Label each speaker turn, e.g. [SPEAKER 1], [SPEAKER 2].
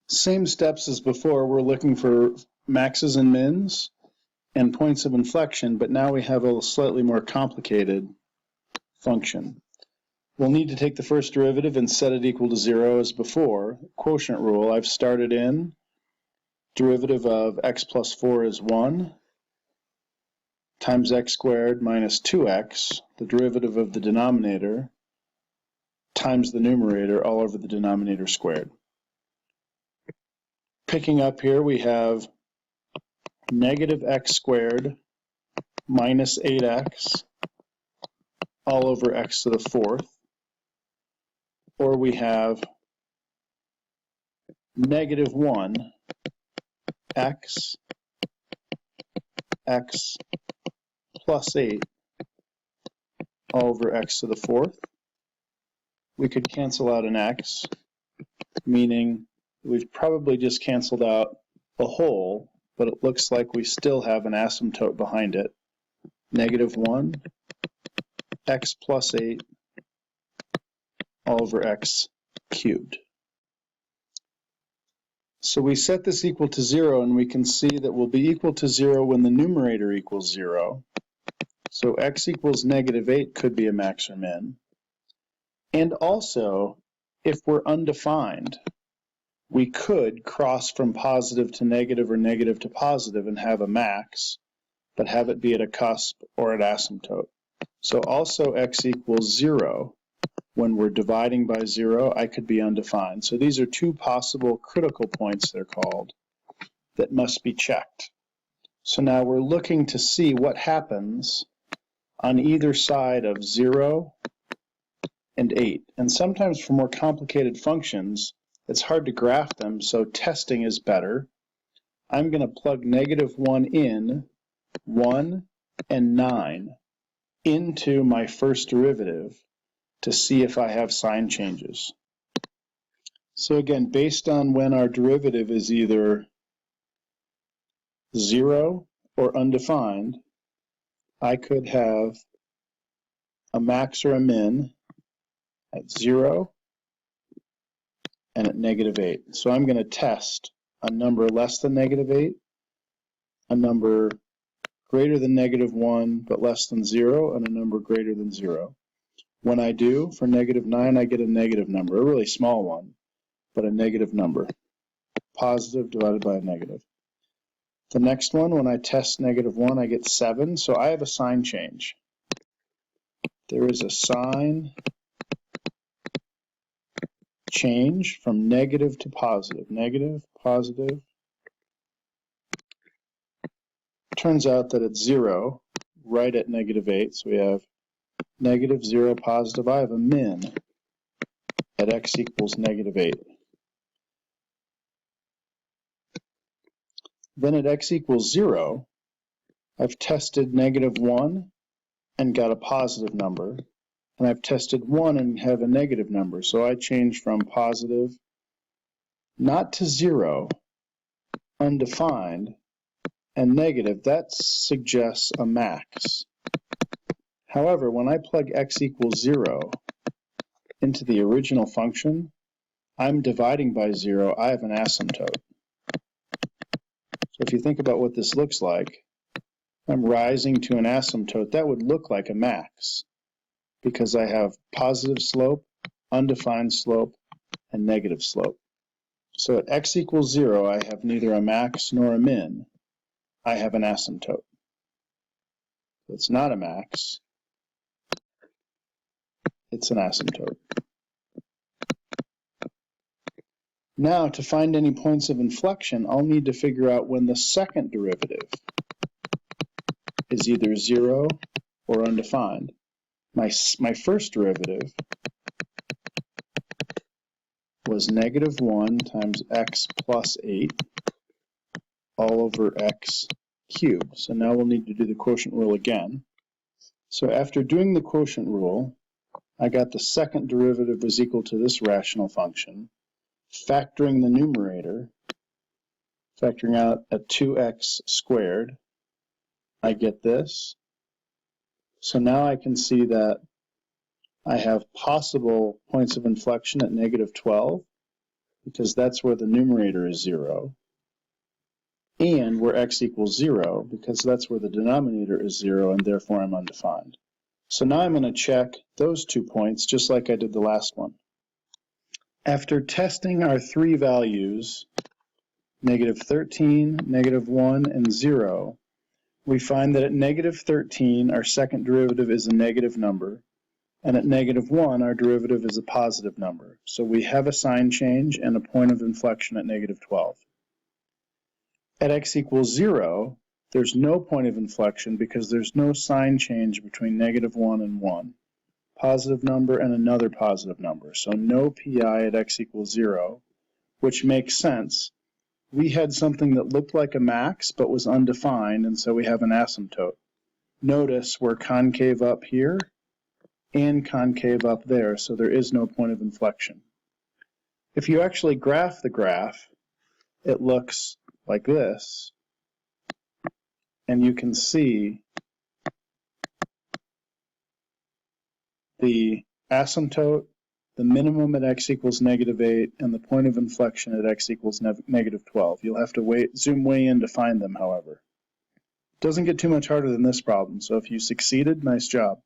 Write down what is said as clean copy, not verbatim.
[SPEAKER 1] Same steps as before, we're looking for maxes and mins and points of inflection, but now we have a slightly more complicated function. We'll need to take the first derivative and set it equal to 0 as before. Quotient rule, I've started in. Derivative of x plus 4 is 1 times x squared minus 2x, the derivative of the denominator, times the numerator all over the denominator squared. Picking up here, we have negative x squared minus 8x all over x to the fourth, or we have negative 1 x plus 8 all over x to the fourth. We could cancel out an x, meaning we've probably just canceled out a whole, but it looks like we still have an asymptote behind it. Negative 1 x plus 8 all over x cubed. So we set this equal to 0, and we can see that we'll be equal to 0 when the numerator equals 0. So x equals negative 8 could be a max or min. And also, if we're undefined, we could cross from positive to negative or negative to positive and have a max, but have it be at a cusp or at asymptote. So also x equals 0. When we're dividing by 0, I could be undefined. So these are two possible critical points, they're called, that must be checked. So now we're looking to see what happens on either side of 0 and 8. And sometimes for more complicated functions, it's hard to graph them, so testing is better. I'm going to plug negative 1 in, 1 and 9, into my first derivative to see if I have sign changes. So again, based on when our derivative is either 0 or undefined, I could have a max or a min at 0 and at negative 8. So I'm going to test a number less than negative 8, a number greater than negative 1 but less than 0, and a number greater than 0. When I do, for negative 9, I get a negative number, a really small one, but a negative number. Positive divided by a negative. The next one, when I test negative 1, I get 7, so I have a sign change. There is a sign change from negative to positive. Negative, positive. Turns out that it's 0 right at negative 8, so we have negative, 0, positive. I have a min at x equals negative 8. Then at x equals 0, I've tested negative 1 and got a positive number, and I've tested 1 and have a negative number. So I change from positive, not to 0, undefined, and negative. That suggests a max. However, when I plug x equals 0 into the original function, I'm dividing by 0. I have an asymptote. So if you think about what this looks like, I'm rising to an asymptote. That would look like a max because I have positive slope, undefined slope, and negative slope. So at x equals 0, I have neither a max nor a min. I have an asymptote. It's not a max. It's an asymptote. Now, to find any points of inflection, I'll need to figure out when the second derivative is either 0 or undefined. My first derivative was negative 1 times x plus 8 all over x cubed. So now we'll need to do the quotient rule again. So after doing the quotient rule, I got the second derivative was equal to this rational function. Factoring the numerator, factoring out a 2x squared, I get this. So now I can see that I have possible points of inflection at negative 12, because that's where the numerator is 0, and where x equals 0, because that's where the denominator is 0, and therefore I'm undefined. So now I'm going to check those 2 points just like I did the last one. After testing our 3 values, negative 13, negative 1, and 0, we find that at negative 13, our second derivative is a negative number, and at negative 1, our derivative is a positive number. So we have a sign change and a point of inflection at negative 12. At x equals 0, there's no point of inflection because there's no sign change between negative 1 and 1. Positive number and another positive number. So no pi at x equals 0, which makes sense. We had something that looked like a max but was undefined, and so we have an asymptote. Notice we're concave up here and concave up there, so there is no point of inflection. If you actually graph the graph, it looks like this, and you can see the asymptote, the minimum at x equals negative 8, and the point of inflection at x equals negative 12. You'll have to zoom way in to find them, however. It doesn't get too much harder than this problem, so if you succeeded, nice job.